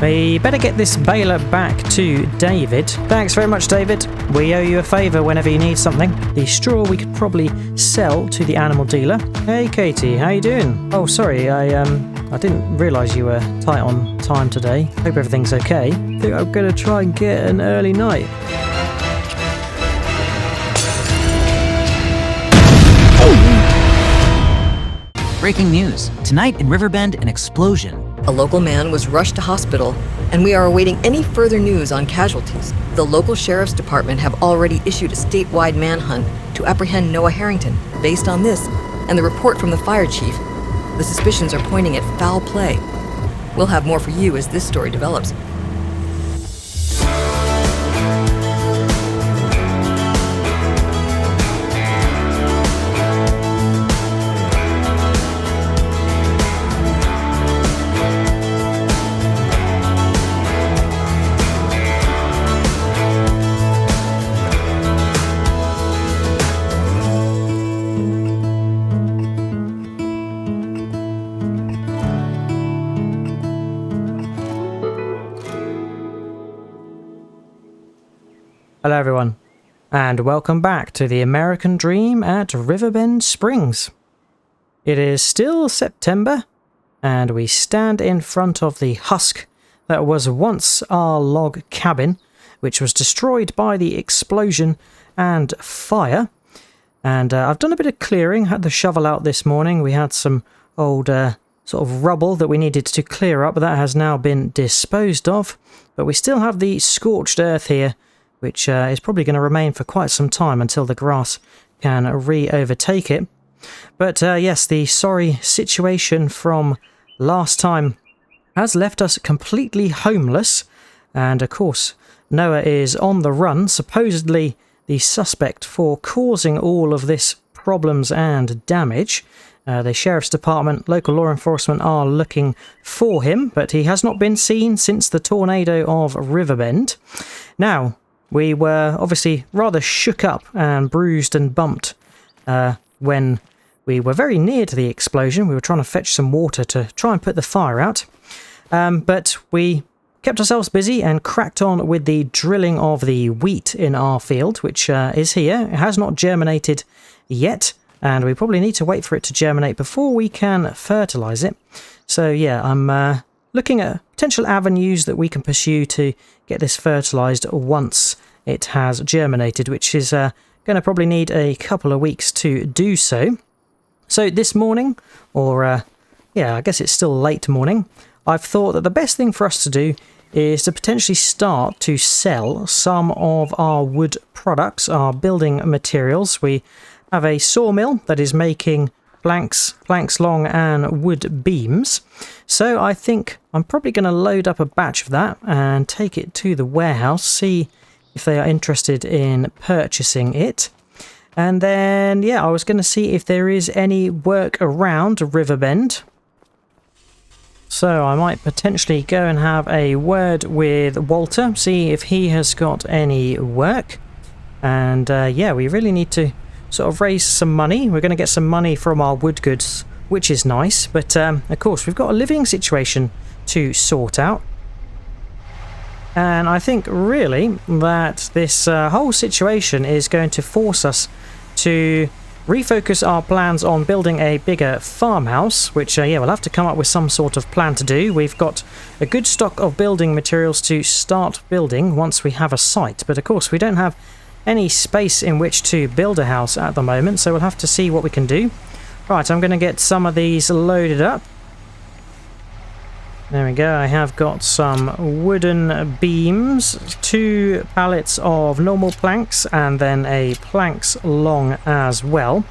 We better get this baler back to David. Thanks very much, David. We owe you a favour whenever you need something. The straw we could probably sell to the animal dealer. Hey, Katie, how you doing? Oh, sorry, I didn't realise you were tight on time today. Hope everything's okay. I think I'm going to try and get an early night. Breaking news. Tonight in Riverbend, an explosion. A local man was rushed to hospital, and we are awaiting any further news on casualties. The local sheriff's department have already issued a statewide manhunt to apprehend Noah Harrington. Based on this, and the report from the fire chief, the suspicions are pointing at foul play. We'll have more for you as this story develops. Hello everyone, and welcome back to the American Dream at Riverbend Springs. It is still September, and we stand in front of the husk that was once our log cabin, which was destroyed by the explosion and fire. And I've done a bit of clearing, had the shovel out this morning. We had some old sort of rubble that we needed to clear up, but that has now been disposed of. But we still have the scorched earth here, which is probably going to remain for quite some time until the grass can re-overtake it. But yes, the sorry situation from last time has left us completely homeless, and of course Noah is on the run, supposedly the suspect for causing all of this problems and damage. The sheriff's department, local law enforcement are looking for him, but he has not been seen since the tornado of Riverbend. Now, we were obviously rather shook up and bruised and bumped when we were very near to the explosion. We were trying to fetch some water to try and put the fire out. But we kept ourselves busy and cracked on with the drilling of the wheat in our field, which is here. It has not germinated yet, and we probably need to wait for it to germinate before we can fertilise it. So yeah, I'm looking at potential avenues that we can pursue to get this fertilised once it has germinated, which is going to probably need a couple of weeks to do so. So this morning, or yeah, I guess it's still late morning, I've thought that the best thing for us to do is to potentially start to sell some of our wood products, our building materials. We have a sawmill that is making planks long and wood beams. So I think I'm probably going to load up a batch of that and take it to the warehouse, see if they are interested in purchasing it. And then, yeah, I was going to see if there is any work around Riverbend. So I might potentially go and have a word with Walter, see if he has got any work. And yeah, we really need to sort of raise some money. We're going to get some money from our wood goods, which is nice, but of course we've got a living situation to sort out. And I think really that this whole situation is going to force us to refocus our plans on building a bigger farmhouse, which yeah, we'll have to come up with some sort of plan to do. We've got a good stock of building materials to start building once we have a site, but of course we don't have any space in which to build a house at the moment, so we'll have to see what we can do. Right, I'm going to get some of these loaded up. There we go, I have got some wooden beams, 2 pallets of normal planks, and then a planks long as well.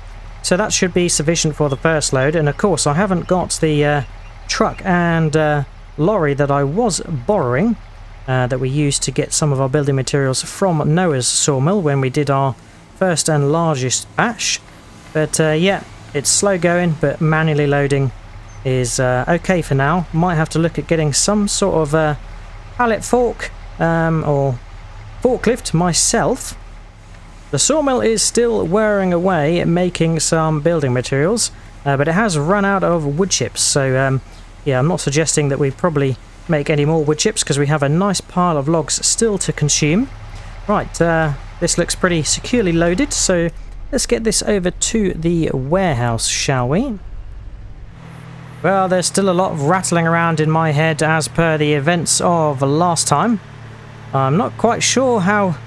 So that should be sufficient for the first load, and of course I haven't got the truck and lorry that I was borrowing, that we used to get some of our building materials from Noah's sawmill when we did our first and largest batch. But yeah, it's slow going, but manually loading is okay for now. Might have to look at getting some sort of pallet fork or forklift myself. The sawmill is still whirring away making some building materials, but it has run out of wood chips, so yeah, I'm not suggesting that we probably make any more wood chips because we have a nice pile of logs still to consume. Right, this looks pretty securely loaded, so let's get this over to the warehouse, shall we? Well, there's still a lot of rattling around in my head as per the events of last time. I'm not quite sure how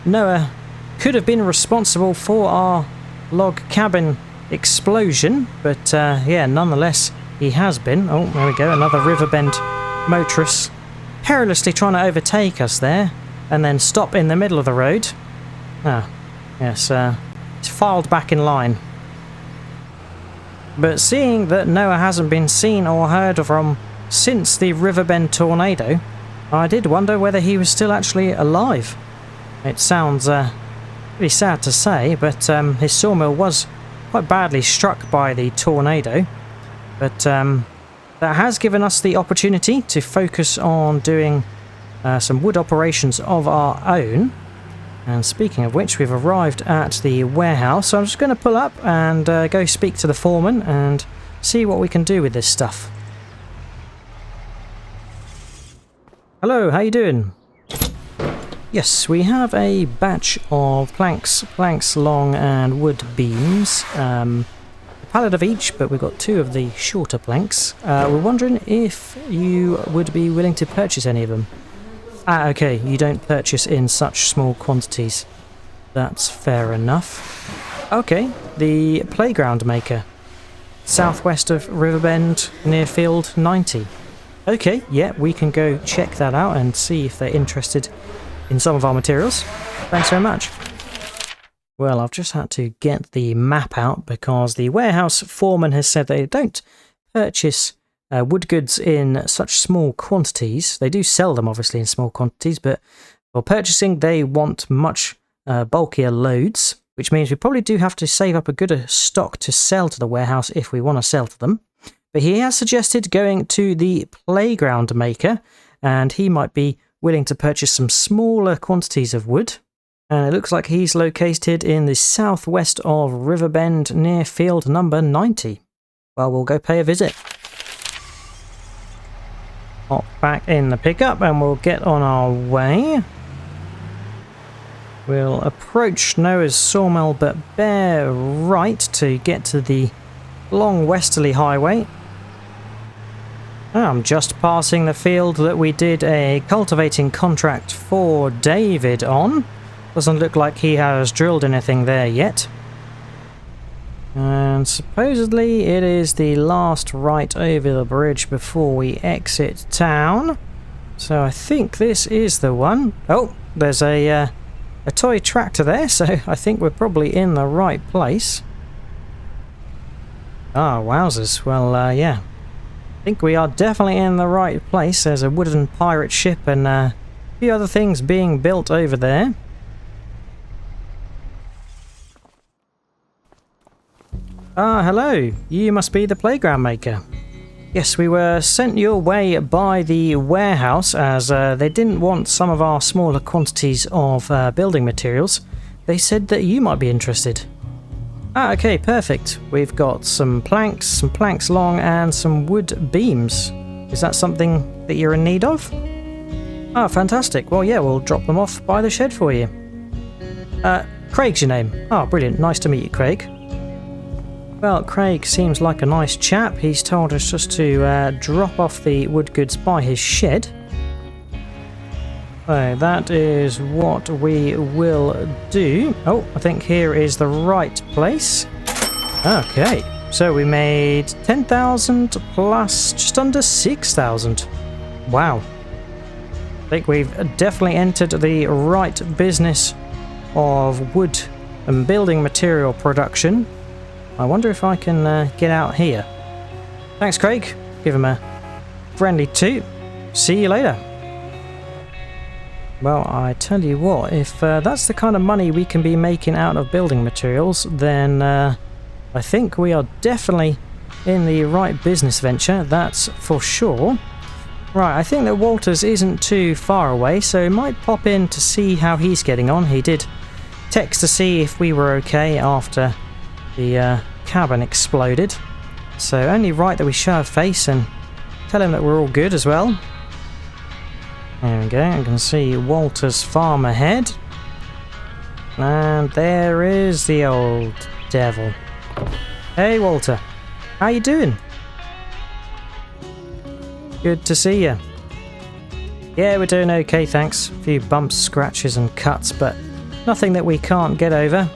Noah could have been responsible for our log cabin explosion, but yeah, nonetheless, he has been. Oh, there we go, another Riverbend motorist perilously trying to overtake us there and then stop in the middle of the road. Ah, yes, it's filed back in line. But seeing that Noah hasn't been seen or heard from since the Riverbend tornado, I did wonder whether he was still actually alive. It sounds pretty sad to say, but his sawmill was quite badly struck by the tornado. But that has given us the opportunity to focus on doing some wood operations of our own. And speaking of which, we've arrived at the warehouse, so I'm just going to pull up and go speak to the foreman and see what we can do with this stuff. Hello, how you doing? Yes, we have a batch of planks long and wood beams. A pallet of each, but we've got 2 of the shorter planks. We're wondering if you would be willing to purchase any of them. Ah, okay, you don't purchase in such small quantities. That's fair enough. Okay, the playground maker. Southwest of Riverbend, near field 90. Okay, yeah, we can go check that out and see if they're interested in some of our materials. Thanks very much. Well, I've just had to get the map out because the warehouse foreman has said they don't purchase wood goods in such small quantities. They do sell them obviously in small quantities, but for purchasing they want much bulkier loads, which means we probably do have to save up a good stock to sell to the warehouse if we want to sell to them. But he has suggested going to the playground maker, and he might be willing to purchase some smaller quantities of wood. And it looks like he's located in the southwest of Riverbend near field number 90. Well, we'll go pay a visit. Hop back in the pickup and we'll get on our way. We'll approach Noah's sawmill but bear right to get to the long westerly highway. I'm just passing the field that we did a cultivating contract for David on. Doesn't look like he has drilled anything there yet. And supposedly it is the last right over the bridge before we exit town. So I think this is the one. Oh, there's a toy tractor there, so I think we're probably in the right place. Ah, wowzers. Well, yeah. I think we are definitely in the right place. There's a wooden pirate ship and a few other things being built over there. Ah, hello. You must be the playground maker. Yes, we were sent your way by the warehouse as they didn't want some of our smaller quantities of building materials. They said that you might be interested. Ah, okay, perfect. We've got some planks long, and some wood beams. Is that something that you're in need of? Ah, fantastic. Well, yeah, we'll drop them off by the shed for you. Craig's your name. Ah, brilliant. Nice to meet you, Craig. Well, Craig seems like a nice chap. He's told us just to drop off the wood goods by his shed. So that is what we will do. Oh, I think here is the right place. Okay, so we made 10,000 plus just under 6,000. Wow. I think we've definitely entered the right business of wood and building material production. I wonder if I can get out here. Thanks, Craig. Give him a friendly toot. See you later. Well, I tell you what, if that's the kind of money we can be making out of building materials, then I think we are definitely in the right business venture, that's for sure. Right, I think that Walters isn't too far away, so I might pop in to see how he's getting on. He did text to see if we were okay after the cabin exploded, so only right that we show a face and tell him that we're all good as well. There we go. I can see Walter's farm ahead. And there is the old devil. Hey, Walter. How you doing? Good to see you. Yeah, we're doing okay, thanks. A few bumps, scratches and cuts, but nothing that we can't get over.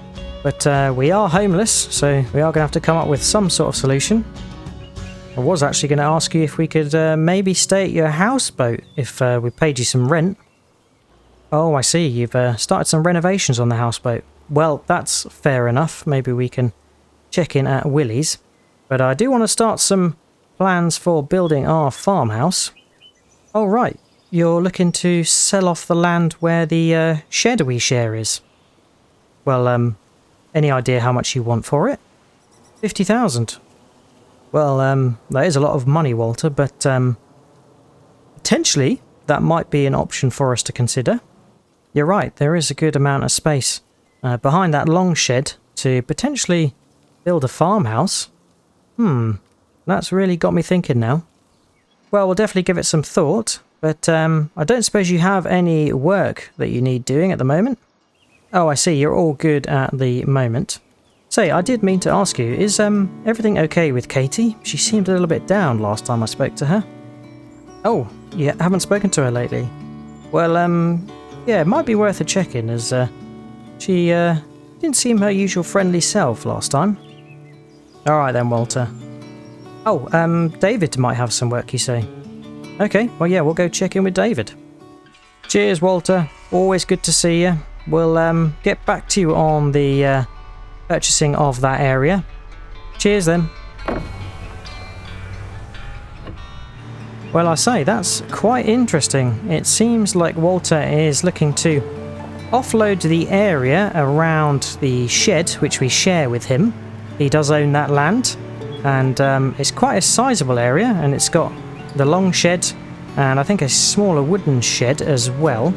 But we are homeless, so we are going to have to come up with some sort of solution. I was actually going to ask you if we could maybe stay at your houseboat if we paid you some rent. Oh, I see. You've started some renovations on the houseboat. Well, that's fair enough. Maybe we can check in at Willie's. But I do want to start some plans for building our farmhouse. Oh, right. You're looking to sell off the land where the shed we share is. Well, any idea how much you want for it? 50,000. Well, that is a lot of money, Walter, but potentially that might be an option for us to consider. You're right, there is a good amount of space behind that long shed to potentially build a farmhouse. That's really got me thinking now. Well, we'll definitely give it some thought, but I don't suppose you have any work that you need doing at the moment? Oh, I see, you're all good at the moment. Say, I did mean to ask you, is everything okay with Katie? She seemed a little bit down last time I spoke to her. Oh, you haven't spoken to her lately? Well, yeah, it might be worth a check-in as she didn't seem her usual friendly self last time. Alright then, Walter. Oh, David might have some work, you say? Okay, well yeah, we'll go check in with David. Cheers, Walter. Always good to see you. We'll get back to you on the purchasing of that area. Cheers then. Well, I say, that's quite interesting. It seems like Walter is looking to offload the area around the shed, which we share with him. He does own that land, and it's quite a sizable area, and it's got the long shed, and I think a smaller wooden shed as well.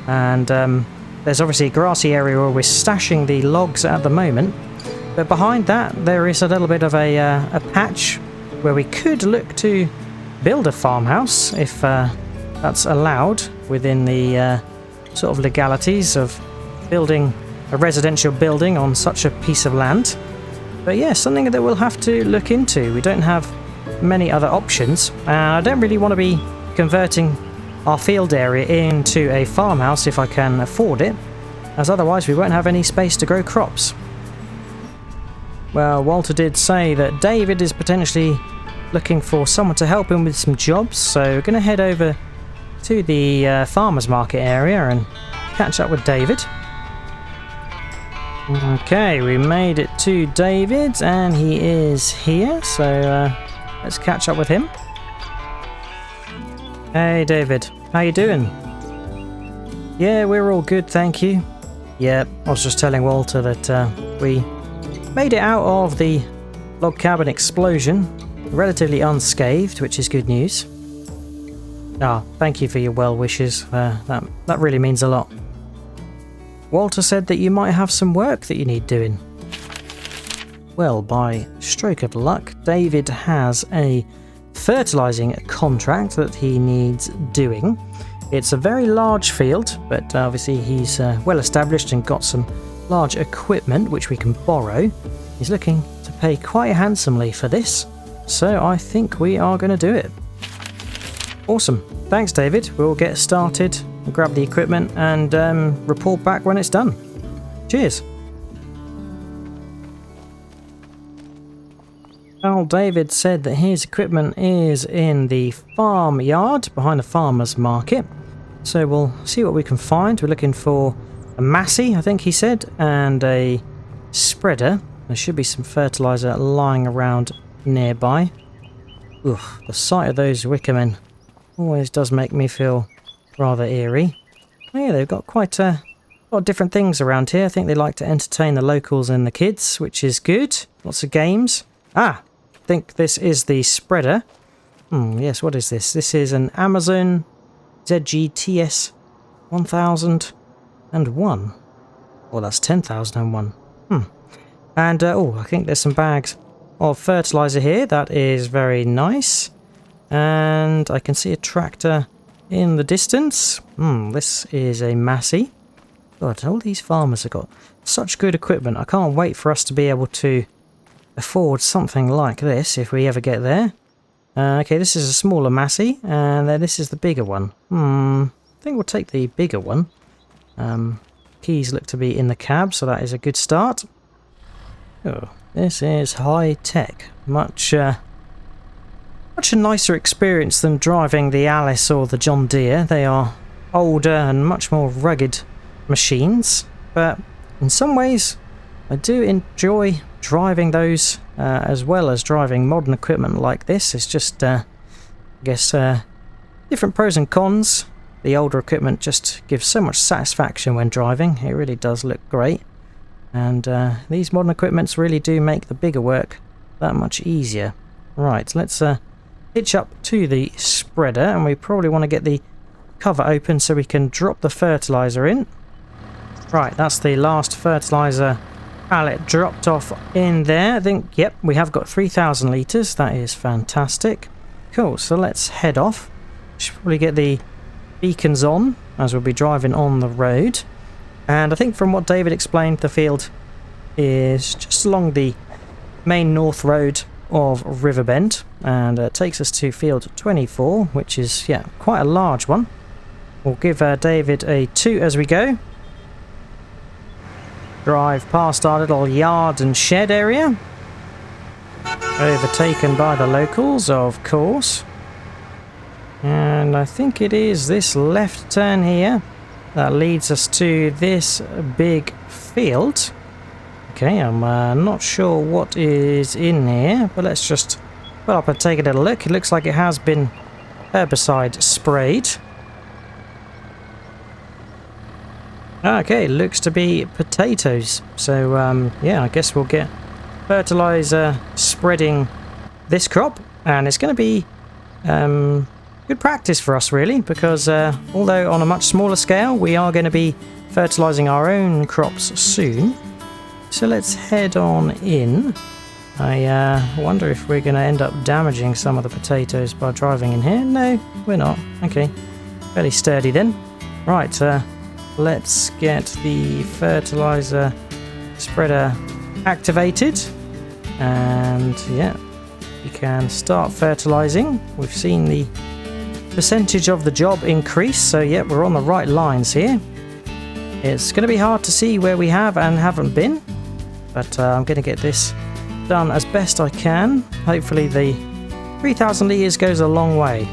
And there's obviously a grassy area where we're stashing the logs at the moment, but behind that there is a little bit of a patch where we could look to build a farmhouse if that's allowed within the sort of legalities of building a residential building on such a piece of land. But yeah, something that we'll have to look into. We don't have many other options, and I don't really want to be converting our field area into a farmhouse if I can afford it, as otherwise we won't have any space to grow crops. Well, Walter did say that David is potentially looking for someone to help him with some jobs, so we're going to head over to the farmers market area and catch up with David. Okay, we made it to David and he is here, so let's catch up with him. Hey David, how you doing? Yeah, we're all good, thank you. Yeah, I was just telling Walter that we made it out of the log cabin explosion relatively unscathed, which is good news. Thank you for your well wishes. That really means a lot. Walter said that you might have some work that you need doing. Well, by stroke of luck, David has a fertilizing contract that he needs doing. It's a very large field, but obviously he's well established and got some large equipment which we can borrow. He's looking to pay quite handsomely for this, so I think we are going to do it. Awesome. Thanks, David. We'll get started, grab the equipment and report back when it's done. Cheers. Well, David said that his equipment is in the farmyard behind the farmer's market. So we'll see what we can find. We're looking for a massey, I think he said, and a spreader. There should be some fertilizer lying around nearby. Oof, the sight of those wickermen always does make me feel rather eerie. Oh yeah, they've got quite a lot of different things around here. I think they like to entertain the locals and the kids, which is good. Lots of games. I think this is the spreader. Yes, what is this? This is an Amazon ZGTS 1001. Well, that's 10,001. And, I think there's some bags of fertilizer here. That is very nice. And I can see a tractor in the distance. This is a Massey. God, all these farmers have got such good equipment. I can't wait for us to be able to afford something like this if we ever get there. Okay, this is a smaller Massey, and then this is the bigger one. I think we'll take the bigger one. Keys look to be in the cab, so that is a good start. Oh, this is high tech. Much a nicer experience than driving the Alice or the John Deere. They are older and much more rugged machines, but in some ways I do enjoy driving those as well as driving modern equipment like this. It's just I guess different pros and cons. The older equipment just gives so much satisfaction when driving. It really does look great, and these modern equipments really do make the bigger work that much easier. Right, let's hitch up to the spreader, and we probably want to get the cover open so we can drop the fertilizer in. Right, that's the last fertilizer pallet dropped off in there. I think, yep, we have got 3,000 litres. That is fantastic. Cool, so let's head off. Should probably get the beacons on as we'll be driving on the road. And I think from what David explained, the field is just along the main north road of Riverbend, and it takes us to field 24, which is, yeah, quite a large one. We'll give David a 2 as we go. Drive past our little yard and shed area. Overtaken by the locals, of course. And I think it is this left turn here that leads us to this big field. Okay, I'm not sure what is in here, but let's just pull up and take a little look. It looks like it has been herbicide sprayed. Okay, looks to be potatoes. So, yeah, I guess we'll get fertilizer spreading this crop, and it's going to be good practice for us, really, because although on a much smaller scale, we are going to be fertilizing our own crops soon. So let's head on in. I wonder if we're going to end up damaging some of the potatoes by driving in here. No, we're not. Okay, fairly sturdy then. Right, let's get the fertilizer spreader activated, and yeah, you can start fertilizing. We've seen the percentage of the job increase, so yeah, we're on the right lines here. It's going to be hard to see where we have and haven't been, but I'm going to get this done as best I can. Hopefully the 3,000 litres goes a long way.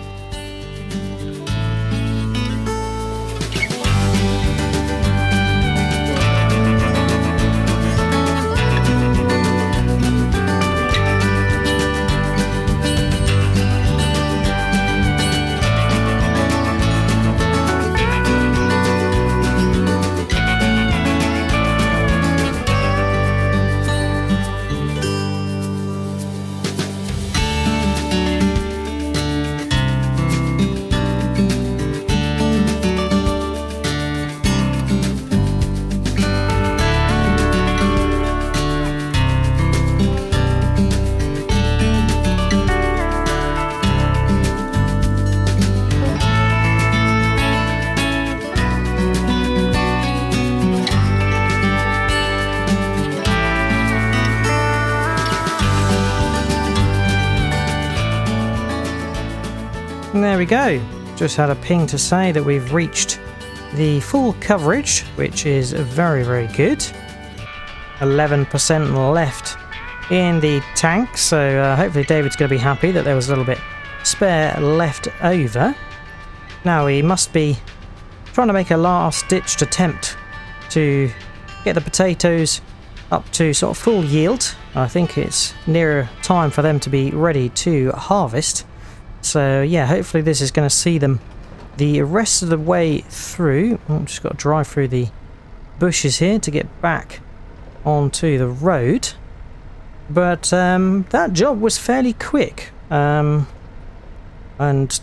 And there we go. Just had a ping to say that we've reached the full coverage, which is very, very good. 11% left in the tank, so hopefully David's going to be happy that there was a little bit spare left over. Now we must be trying to make a last-ditched attempt to get the potatoes up to sort of full yield. I think it's nearer time for them to be ready to harvest. So yeah, hopefully this is going to see them the rest of the way through. I've just got to drive through the bushes here to get back onto the road. But that job was fairly quick. And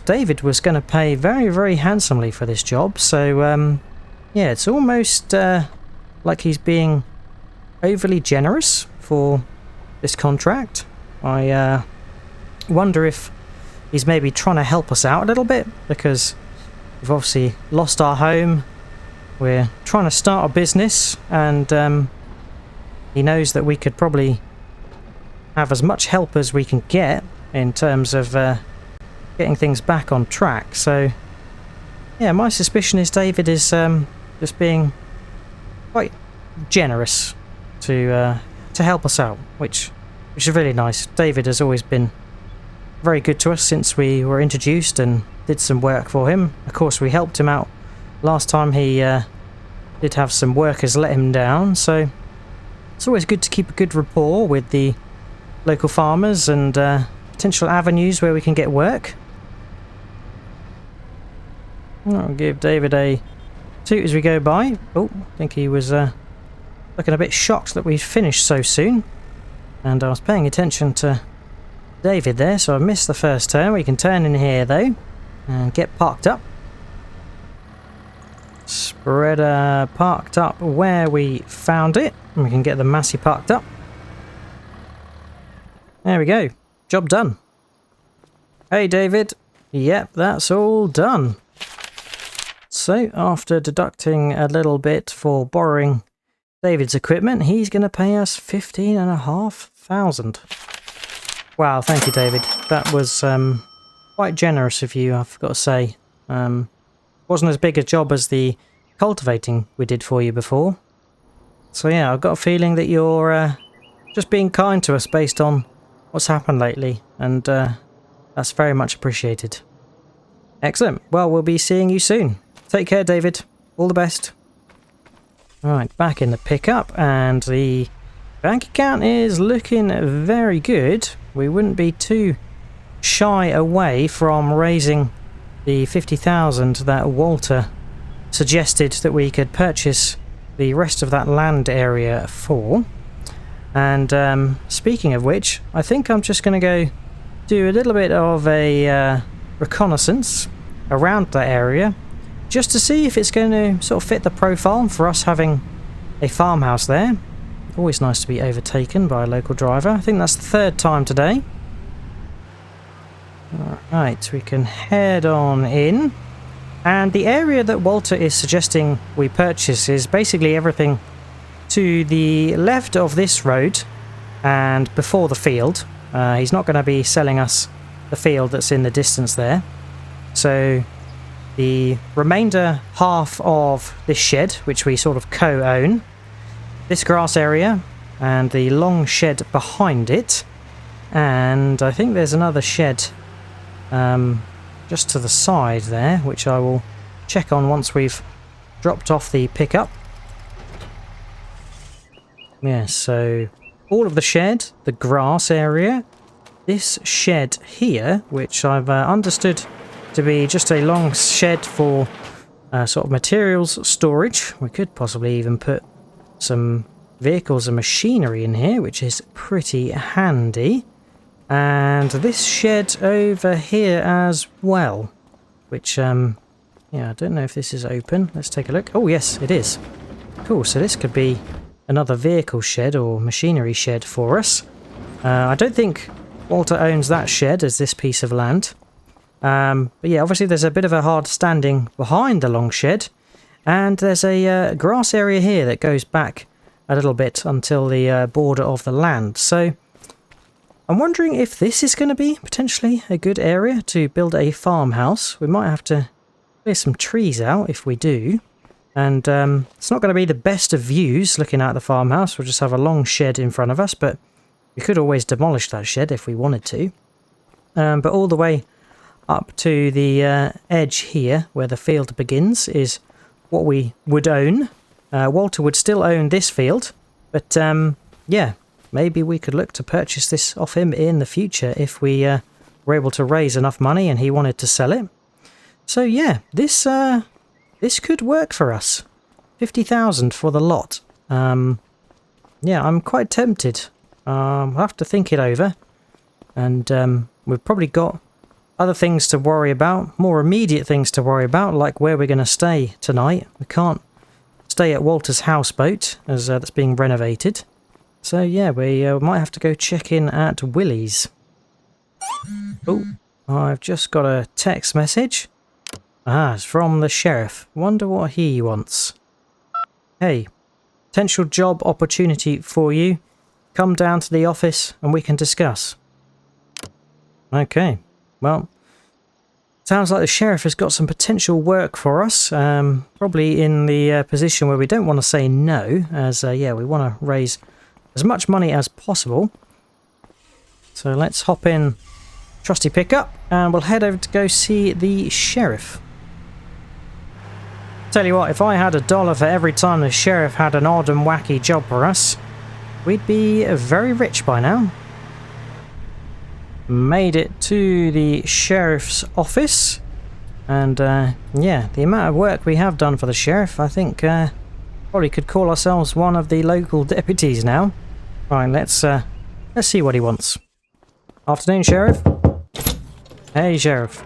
David was going to pay very, very handsomely for this job. So yeah, it's almost like he's being overly generous for this contract. I wonder if he's maybe trying to help us out a little bit, because We've obviously lost our home. We're trying to start a business, and he knows that we could probably have as much help as we can get in terms of getting things back on track. So yeah, my suspicion is David is just being quite generous to help us out, which is really nice. David has always been very good to us since we were introduced and did some work for him. Of course, we helped him out last time he did have some workers let him down, so it's always good to keep a good rapport with the local farmers and potential avenues where we can get work. I'll give David a toot as we go by. Oh, I think he was looking a bit shocked that we finished so soon. And I was paying attention to David there, so I missed the first turn. We can turn in here though and get parked up. Spreader parked up where we found it. And we can get the Massey parked up. There we go. Job done. Hey David. Yep, that's all done. So after deducting a little bit for borrowing David's equipment, he's going to pay us 15,500. Wow, thank you, David. That was quite generous of you, I've got to say. Wasn't as big a job as the cultivating we did for you before. So yeah, I've got a feeling that you're just being kind to us based on what's happened lately, and that's very much appreciated. Excellent. Well, we'll be seeing you soon. Take care, David. All the best. Right, back in the pickup, and the bank account is looking very good. We wouldn't be too shy away from raising the 50,000 that Walter suggested that we could purchase the rest of that land area for. And speaking of which, I think I'm just going to go do a little bit of a reconnaissance around that area, just to see if it's going to sort of fit the profile for us having a farmhouse there. Always nice to be overtaken by a local driver. I think that's the third time today. Alright, we can head on in. And the area that Walter is suggesting we purchase is basically everything to the left of this road and before the field. He's not going to be selling us the field that's in the distance there. So the remainder half of this shed, which we sort of co-own, this grass area, and the long shed behind it, and I think there's another shed just to the side there, which I will check on once we've dropped off the pickup. Yeah, so all of the shed, the grass area, this shed here, which I've understood to be just a long shed for sort of materials storage. We could possibly even put some vehicles and machinery in here, which is pretty handy. And this shed over here as well, which yeah, I don't know if this is open. Let's take a look. Oh yes, it is. Cool, so this could be another vehicle shed or machinery shed for us. I don't think Walter owns that shed as this piece of land. But yeah, obviously there's a bit of a hard standing behind the long shed, and there's a grass area here that goes back a little bit until the border of the land. So I'm wondering if this is going to be potentially a good area to build a farmhouse. We might have to clear some trees out if we do. And it's not going to be the best of views looking at the farmhouse. We'll just have a long shed in front of us, but we could always demolish that shed if we wanted to. But all the way up to the edge here, where the field begins, is what we would own. Walter would still own this field, but yeah, maybe we could look to purchase this off him in the future if we were able to raise enough money and he wanted to sell it. So yeah, this could work for us. 50,000 for the lot. Yeah, I'm quite tempted. I'll have to think it over. And we've probably got other things to worry about, more immediate things to worry about, like where we're going to stay tonight. We can't stay at Walter's houseboat, as that's being renovated. So yeah, we might have to go check in at Willie's. Oh, I've just got a text message. Ah, it's from the sheriff. Wonder what he wants. Hey, potential job opportunity for you. Come down to the office and we can discuss. Okay, well, sounds like the sheriff has got some potential work for us. Probably in the position where we don't want to say no, as yeah, we want to raise as much money as possible. So let's hop in trusty pickup and we'll head over to go see the sheriff. Tell you what, if I had $1 for every time the sheriff had an odd and wacky job for us, we'd be very rich by now. Made it to the sheriff's office, and yeah, the amount of work we have done for the sheriff, I think probably could call ourselves one of the local deputies now. Right, let's see what he wants. Afternoon, Sheriff. Hey, Sheriff.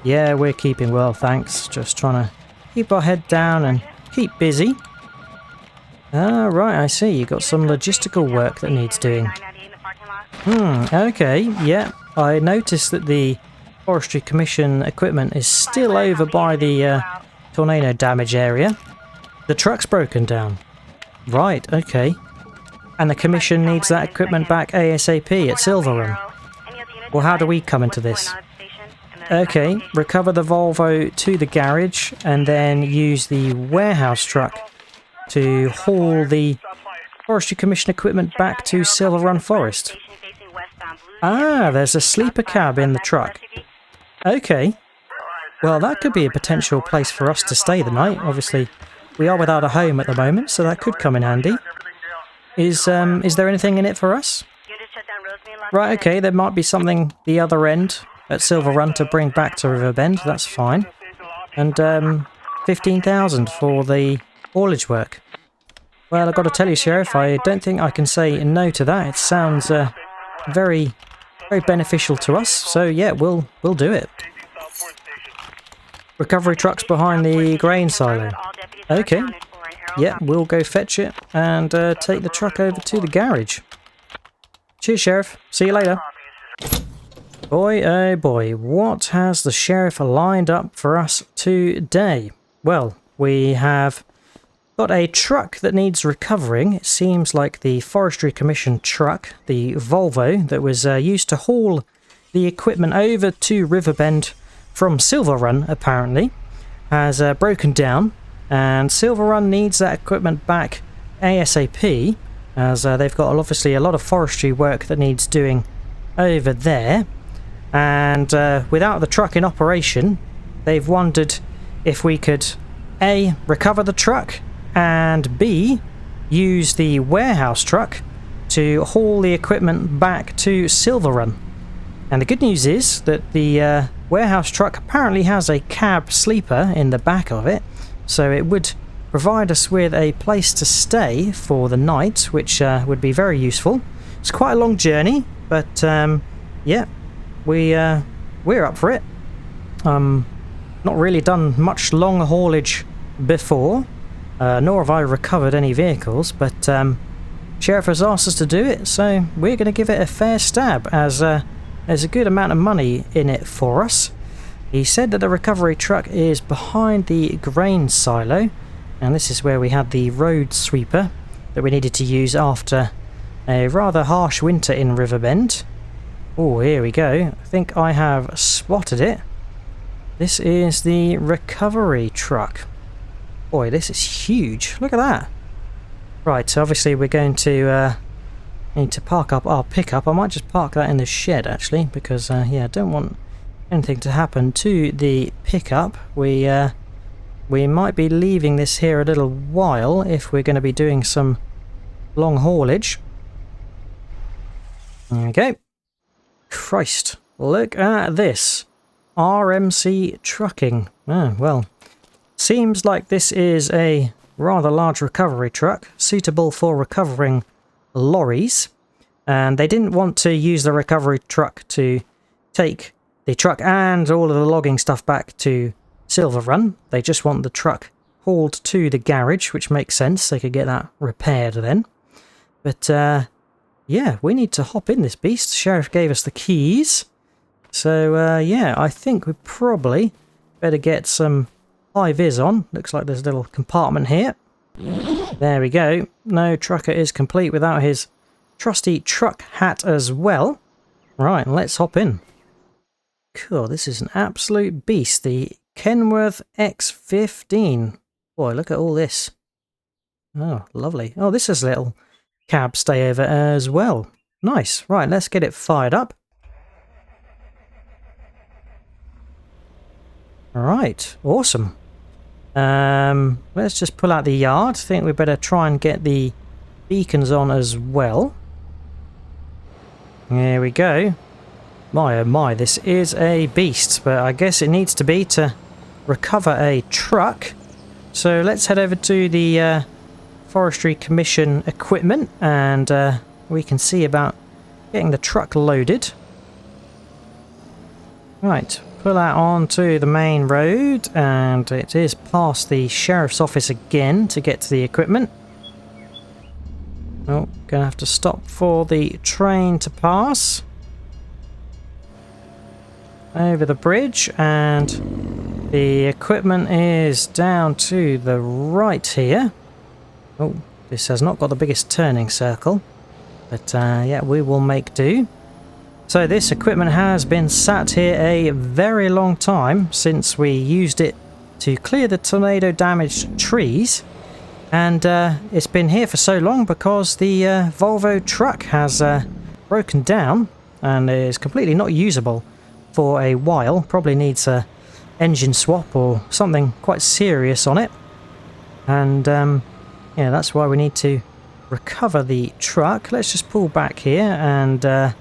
Yeah, we're keeping well, thanks. Just trying to keep our head down and keep busy. Ah, right, I see. You got some logistical work that needs doing. Okay, yeah. I noticed that the Forestry Commission equipment is still over by the tornado damage area. The truck's broken down. Right, okay. And the Commission needs that equipment back ASAP at Silver Run. Well, how do we come into this? Okay, recover the Volvo to the garage and then use the warehouse truck to haul the Forestry Commission equipment back to Silver Run Forest. Ah, there's a sleeper cab in the truck. Okay. Well, that could be a potential place for us to stay the night. Obviously, we are without a home at the moment, so that could come in handy. Is there anything in it for us? Right, okay, there might be something the other end at Silver Run to bring back to Riverbend. That's fine. And 15,000 for the haulage work. Well, I've got to tell you, Sheriff, I don't think I can say no to that. It sounds very beneficial to us. So yeah, we'll do it. Recovery truck's behind the grain silo. Okay. Yeah, we'll go fetch it and take the truck over to the garage. Cheers, Sheriff. See you later. Boy, oh boy, what has the sheriff lined up for us today? Well, we have got a truck that needs recovering. It seems like the Forestry Commission truck, the Volvo, that was used to haul the equipment over to Riverbend from Silver Run, apparently, has broken down, and Silver Run needs that equipment back ASAP, as they've got obviously a lot of forestry work that needs doing over there. And without the truck in operation, they've wondered if we could A, recover the truck, and B, use the warehouse truck to haul the equipment back to Silver Run. And the good news is that the warehouse truck apparently has a cab sleeper in the back of it, so it would provide us with a place to stay for the night, which would be very useful. It's quite a long journey, but yeah, we're up for it. Not really done much long haulage before, nor have I recovered any vehicles, but Sheriff has asked us to do it, so we're going to give it a fair stab, as there's a good amount of money in it for us. He said that the recovery truck is behind the grain silo, and this is where we had the road sweeper that we needed to use after a rather harsh winter in Riverbend. Oh, here we go. I think I have spotted it. This is the recovery truck. Boy, this is huge. Look at that. Right, so obviously we're going to need to park up our pickup. I might just park that in the shed, actually, because yeah, I don't want anything to happen to the pickup. We might be leaving this here a little while if we're going to be doing some long haulage. Okay. Christ, look at this. RMC trucking. Oh, well, seems like this is a rather large recovery truck, suitable for recovering lorries. And they didn't want to use the recovery truck to take the truck and all of the logging stuff back to Silver Run. They just want the truck hauled to the garage, which makes sense. They could get that repaired then. But yeah, we need to hop in this beast. The sheriff gave us the keys. So yeah, I think we probably Better get some high vis on. Looks like there's a little compartment here. There we go. No trucker is complete without his trusty truck hat as well. Right, let's hop in. Cool, this is an absolute beast. The Kenworth X15. Boy, look at all this. Oh, lovely. Oh, this is a little cab stay over as well. Nice. Right, let's get it fired up. Alright, awesome. Let's just pull out the yard. I think we better try and get the beacons on as well. There we go. My oh my, this is a beast, but I guess it needs to be to recover a truck. So let's head over to the Forestry Commission equipment and we can see about getting the truck loaded. Right. Pull out onto the main road, and it is past the sheriff's office again to get to the equipment. Oh, gonna have to stop for the train to pass over the bridge, and the equipment is down to the right here. Oh, this has not got the biggest turning circle, but yeah, we will make do. So this equipment has been sat here a very long time since we used it to clear the tornado damaged trees, and it's been here for so long because the Volvo truck has broken down and is completely not usable for a while. Probably needs a engine swap or something quite serious on it, and yeah, that's why we need to recover the truck. Let's just pull back here and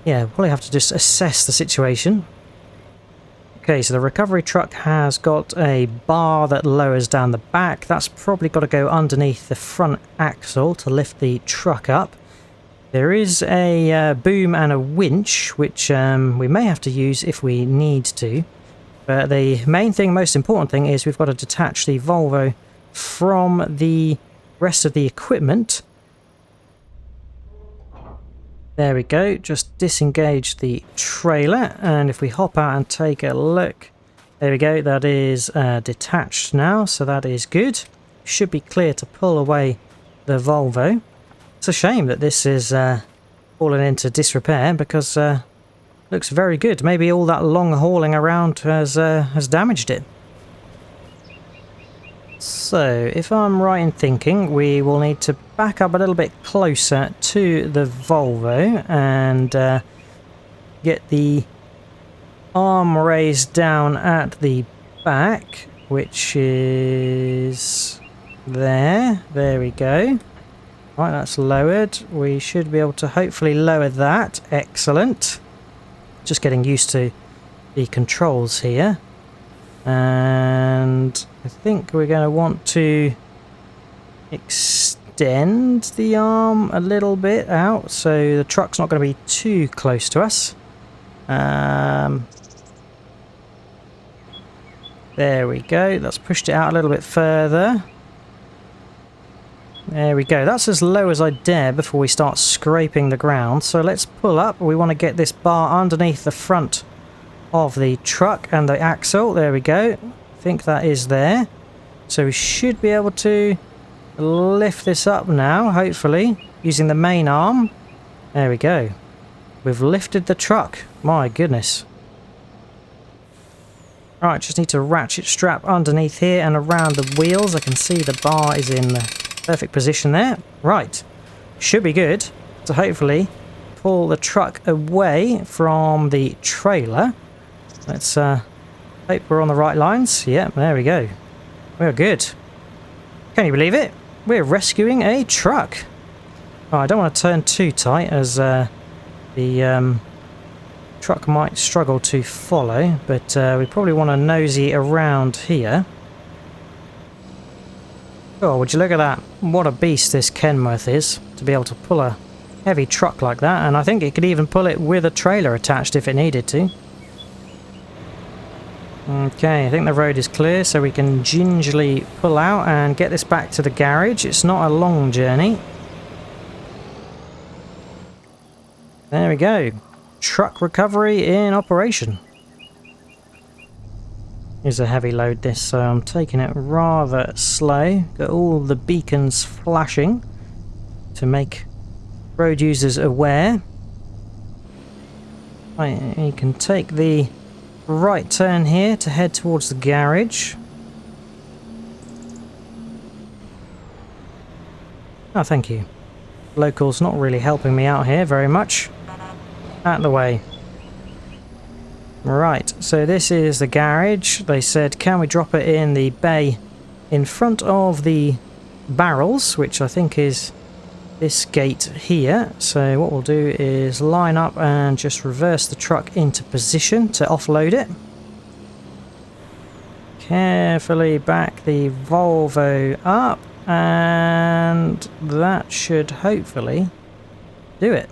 yeah, we'll probably have to just assess the situation. Okay, so the recovery truck has got a bar that lowers down the back. That's probably got to go underneath the front axle to lift the truck up. There is a boom and a winch, which we may have to use if we need to. But the main thing, most important thing, is we've got to detach the Volvo from the rest of the equipment. There we go, just disengage the trailer, and if we hop out and take a look, there we go, that is detached now, so that is good. Should be clear to pull away the Volvo. It's a shame that this is fallen into disrepair because looks very good. Maybe all that long hauling around has damaged it. So, if I'm right in thinking, we will need to back up a little bit closer to the Volvo and get the arm raised down at the back, which is there. There we go. Right, that's lowered. We should be able to hopefully lower that. Excellent. Just getting used to the controls here. And I think we're going to want to extend the arm a little bit out so the truck's not going to be too close to us. There we go. That's pushed it out a little bit further. There we go. That's as low as I dare before we start scraping the ground. So let's pull up. We want to get this bar underneath the front of the truck and the axle. There we go. I think that is there. So we should be able to lift this up now, hopefully, using the main arm. There we go. We've lifted the truck. My goodness. Right, just need to ratchet strap underneath here and around the wheels. I can see the bar is in the perfect position there. Right. Should be good to hopefully pull the truck away from the trailer. Let's hope we're on the right lines. Yeah, there we go. We're good. Can you believe it? We're rescuing a truck. Oh, I don't want to turn too tight as the truck might struggle to follow, but we probably want to nosy around here. Oh, would you look at that? What a beast this Kenworth is, to be able to pull a heavy truck like that, and I think it could even pull it with a trailer attached if it needed to. Okay, I think the road is clear, so we can gingerly pull out and get this back to the garage. It's not a long journey. There we go. Truck recovery in operation. is a heavy load this, so I'm taking it rather slow. Got all the beacons flashing to make road users aware. Right, you can take the right turn here to head towards the garage. Oh, thank you. Locals not really helping me out here very much. Out of the way. Right, so this is the garage. They said, can we drop it in the bay in front of the barrels, which I think is this gate here. So what we'll do is line up and just reverse the truck into position to offload it. Carefully back the Volvo up, and that should hopefully do it.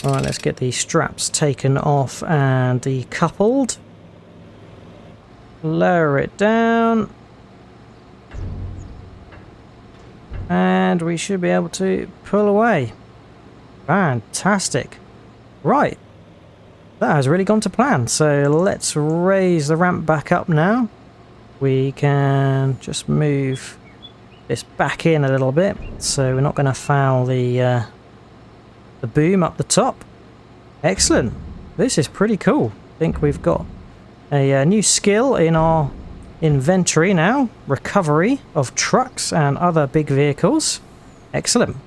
Alright, let's get the straps taken off and decoupled. Lower it down. And we should be able to pull away. Fantastic. Right. That has really gone to plan. So let's raise the ramp back up now. We can just move this back in a little bit, so we're not going to foul the boom up the top. Excellent. This is pretty cool. I think we've got a new skill in our inventory now. Recovery of trucks and other big vehicles. Excellent.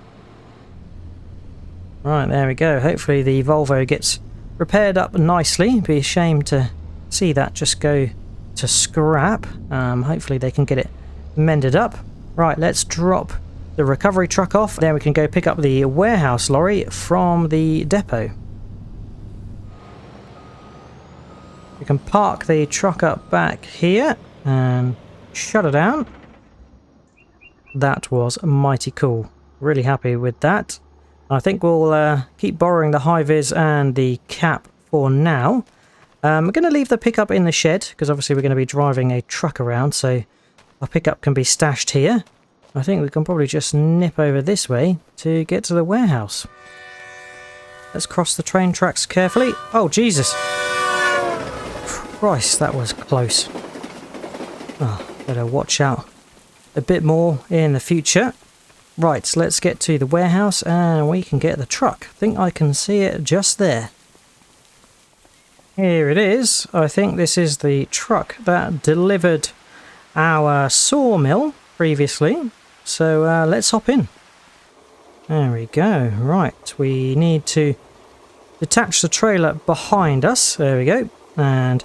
Right, there we go. Hopefully the Volvo gets repaired up nicely. Be a shame to see that just go to scrap. Hopefully they can get it mended up. Right, let's drop the recovery truck off. Then we can go pick up the warehouse lorry from the depot. We can park the truck up back here and shut it down. That was mighty cool. Really happy with that. I think we'll keep borrowing the high-vis and the cap for now. We're going to leave the pickup in the shed because obviously we're going to be driving a truck around, so our pickup can be stashed here. I think we can probably just nip over this way to get to the warehouse. Let's cross the train tracks carefully. Oh, Jesus! Christ, that was close. Oh, better watch out a bit more in the future. Right, so let's get to the warehouse and we can get the truck. I think I can see it just there. Here it is. I think this is the truck that delivered our sawmill previously. So let's hop in. There we go. Right, we need to detach the trailer behind us. There we go. And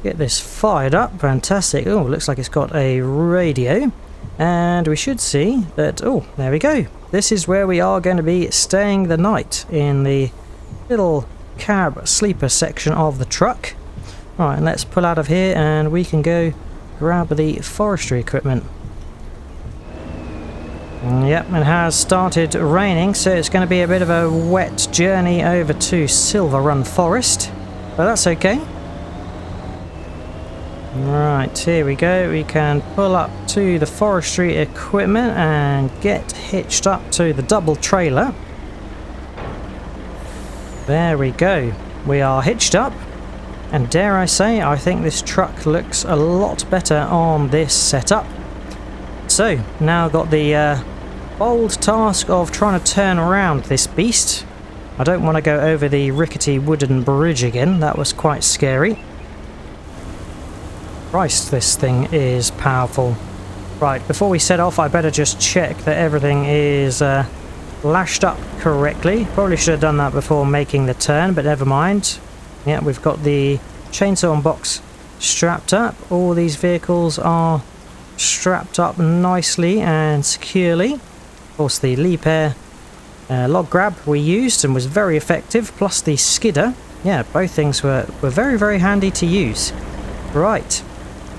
get this fired up. Fantastic. Oh, looks like it's got a radio. And we should see that... Oh, there we go. This is where we are going to be staying the night, in the little cab sleeper section of the truck. Right, and let's pull out of here and we can go grab the forestry equipment. Yep, it has started raining, so it's going to be a bit of a wet journey over to Silver Run Forest, but that's okay. Right, here we go. We can pull up to the forestry equipment and get hitched up to the double trailer. There we go. We are hitched up, and dare I say, I think this truck looks a lot better on this setup. So, now got the bold task of trying to turn around this beast. I don't want to go over the rickety wooden bridge again. That was quite scary. Christ, this thing is powerful. Right, before we set off, I better just check that everything is lashed up correctly. Probably should have done that before making the turn, but never mind. Yeah, we've got the chainsaw box strapped up. All these vehicles are strapped up nicely and securely. Of course, the Liebherr log grab we used and was very effective, plus the skidder. Yeah, both things were very, very handy to use. Right,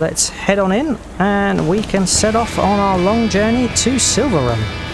let's head on in and we can set off on our long journey to Silver Run.